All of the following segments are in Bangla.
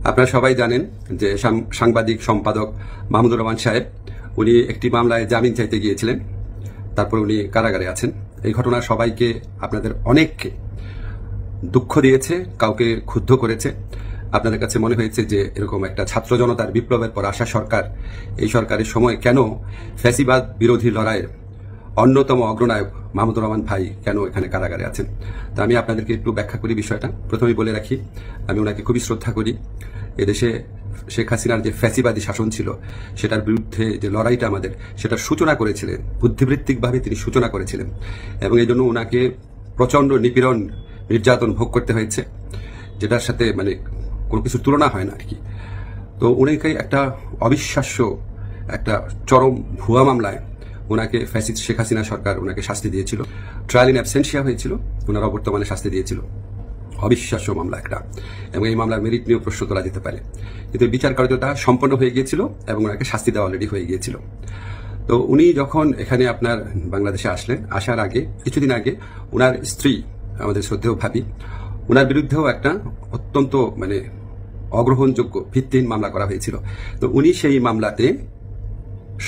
আপনারা সবাই জানেন যে সাংবাদিক সম্পাদক মাহমুদুর রহমান সাহেব উনি একটি মামলায় জামিন চাইতে গিয়েছিলেন, তারপর উনি কারাগারে আছেন। এই ঘটনা সবাইকে, আপনাদের অনেককে দুঃখ দিয়েছে, কাউকে ক্ষুব্ধ করেছে। আপনাদের কাছে মনে হয়েছে যে এরকম একটা ছাত্র জনতার বিপ্লবের পর আসা সরকার, এই সরকারের সময় কেন ফ্যাসিবাদ বিরোধী লড়াইয়ের অন্যতম অগ্রনায়ক মাহমুদুর রহমান ভাই কেন এখানে কারাগারে আছেন। তা আমি আপনাদেরকে একটু ব্যাখ্যা করি বিষয়টা। প্রথমেই বলে রাখি, আমি ওনাকে খুবই শ্রদ্ধা করি। এদেশে শেখ হাসিনার যে ফ্যাসিবাদী শাসন ছিল সেটার বিরুদ্ধে যে লড়াইটা আমাদের, সেটার সূচনা করেছিলেন, বুদ্ধিবৃত্তিকভাবে তিনি সূচনা করেছিলেন, এবং এই জন্য ওনাকে প্রচণ্ড নিপীড়ন, নির্যাতন ভোগ করতে হয়েছে, যেটার সাথে মানে কোনো কিছুর তুলনা হয় না আর কি। তো উনাকে একটা অবিশ্বাস্য একটা চরম ভুয়া মামলায় ওনাকে ফ্যাসিস্ট শেখ হাসিনা সরকার ওনাকে শাস্তি দিয়েছিল। ট্রায়াল ইন অ্যাবসেন্সিয়া হয়েছিল, ওনারা অবর্তমানে শাস্তি দিয়েছিল। অবিশ্বাস্য মামলা একটা, এবং এই মামলার মেরিট নিয়েও প্রশ্ন তোলা যেতে পারে, কিন্তু বিচার কার্যটা সম্পন্ন হয়ে গিয়েছিল এবং ওনাকে শাস্তি দেওয়া অলরেডি হয়ে গিয়েছিল। তো উনি যখন এখানে আপনার বাংলাদেশে আসলেন, আসার আগে কিছুদিন আগে ওনার স্ত্রী, আমাদের শ্রদ্ধেয় ভাবি, ওনার বিরুদ্ধেও একটা অত্যন্ত মানে অগ্রহণযোগ্য ভিত্তিহীন মামলা করা হয়েছিল। তো উনি সেই মামলাতে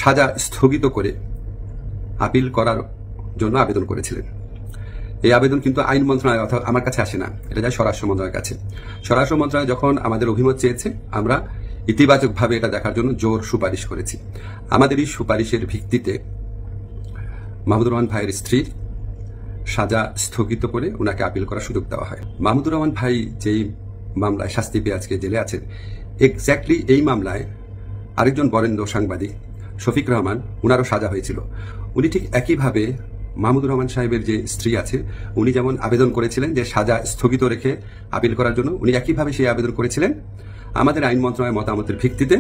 সাজা স্থগিত করে আপিল করার জন্য আবেদন করেছিলেন। এই আবেদন কিন্তু আইন মন্ত্রণালয় অর্থাৎ আমার কাছে আসে না, এটা যায় স্বরাষ্ট্র মন্ত্রণালয়ের কাছে। স্বরাষ্ট্র মন্ত্রণালয় যখন আমাদের অভিমত চেয়েছে, আমরা ইতিবাচকভাবে এটা দেখার জন্য জোর সুপারিশ করেছি। আমাদের এই সুপারিশের ভিত্তিতে মাহমুদুর রহমান ভাইয়ের স্ত্রীর সাজা স্থগিত করে ওনাকে আপিল করার সুযোগ দেওয়া হয়। মাহমুদুর রহমান ভাই যেই মামলায় শাস্তি পেয়ে আজকে জেলে আছেন, এক্স্যাক্টলি এই মামলায় আরেকজন বরেণ্য সাংবাদিক শফিক রহমান, ওনারও সাজা হয়েছিল। উনি ঠিক একইভাবে মাহমুদুর রহমান সাহেবের যে স্ত্রী আছে, উনি যেমন আবেদন করেছিলেন যে সাজা স্থগিত রেখে আপিল করার জন্য, উনি একইভাবে সেই আবেদন করেছিলেন। আমাদের আইন মন্ত্রণালয়ের মতামতের ভিত্তিতে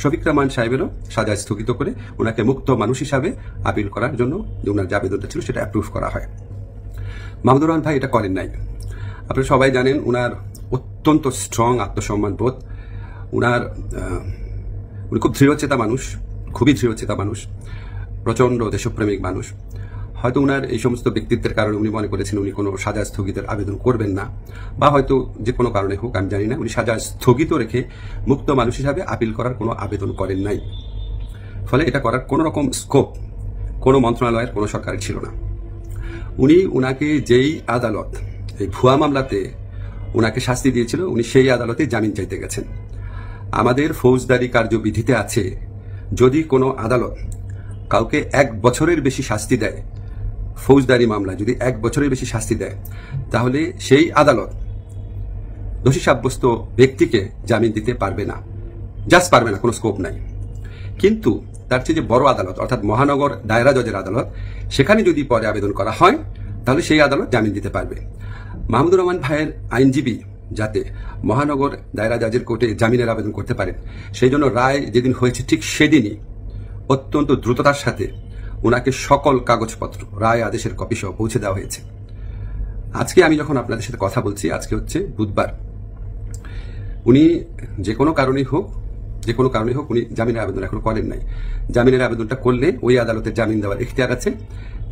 শফিক রহমান সাহেবেরও সাজা স্থগিত করে ওনাকে মুক্ত মানুষ হিসাবে আপিল করার জন্য যে ওনার যে আবেদনটা ছিল সেটা অ্যাপ্রুভ করা হয়। মাহমুদুর রহমান ভাই এটা করেন নাই। আপনারা সবাই জানেন ওনার অত্যন্ত স্ট্রং আত্মসম্মান বোধ, উনি খুব দৃঢ়চেতা মানুষ, খুবই দৃঢ়চেতা মানুষ, প্রচণ্ড দেশপ্রেমিক মানুষ। হয়তো উনার এই সমস্ত ব্যক্তিত্বের কারণে উনি মনে করেছেন উনি কোনো সাজা স্থগিতের আবেদন করবেন না, বা হয়তো যে কোনো কারণে হোক আমি জানি না, উনি সাজা স্থগিত রেখে মুক্ত মানুষ হিসাবে আপিল করার কোনো আবেদন করেন নাই। ফলে এটা করার কোনো রকম স্কোপ কোনো মন্ত্রণালয়ের, কোনো সরকারের ছিল না। উনি উনাকে যেই আদালত এই ভুয়া মামলাতে উনাকে শাস্তি দিয়েছিল, উনি সেই আদালতে জামিন চাইতে গেছেন। আমাদের ফৌজদারি কার্যবিধিতে আছে, যদি কোনো আদালত কাউকে 1 বছরের বেশি শাস্তি দেয়, ফৌজদারি মামলা যদি 1 বছরের বেশি শাস্তি দেয়, তাহলে সেই আদালত দোষী সাব্যস্ত ব্যক্তিকে জামিন দিতে পারবে না, জাস্ট পারবে না, কোনো স্কোপ নাই। কিন্তু তার চেয়ে যে বড় আদালত অর্থাৎ মহানগর দায়রা জজের আদালত, সেখানে যদি পরে আবেদন করা হয় তাহলে সেই আদালত জামিন দিতে পারবে। মাহমুদুর রহমান ভাইয়ের আইনজীবী যাতে মহানগর দায়রা জজের কোর্টে জামিনের আবেদন করতে পারেন, সেই জন্য রায় যেদিন হয়েছে ঠিক সেদিনই অত্যন্ত দ্রুততার সাথে ওনাকে সকল কাগজপত্র, রায় আদেশের কপি সহ পৌঁছে দেওয়া হয়েছে। আজকে আমি যখন আপনাদের সাথে কথা বলছি, আজকে হচ্ছে বুধবার, উনি যে কোনো কারণেই হোক উনি জামিনের আবেদন এখন করেন নাই। জামিনের আবেদনটা করলে ওই আদালতে জামিন দেওয়ার এখতিয়ার আছে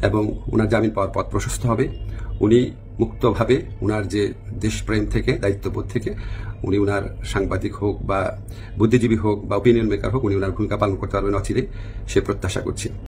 এবং ওনার জামিন পাওয়ার পথ প্রশস্ত হবে। উনি মুক্তভাবে ওনার যে দেশপ্রেম থেকে, দায়িত্ববোধ থেকে, উনি ওনার সাংবাদিক হোক বা বুদ্ধিজীবী হোক বা ওপিনিয়ন মেকার হোক, উনি ওনার ভূমিকা পালন করতে পারবেন অচিরে, সে প্রত্যাশা করছি।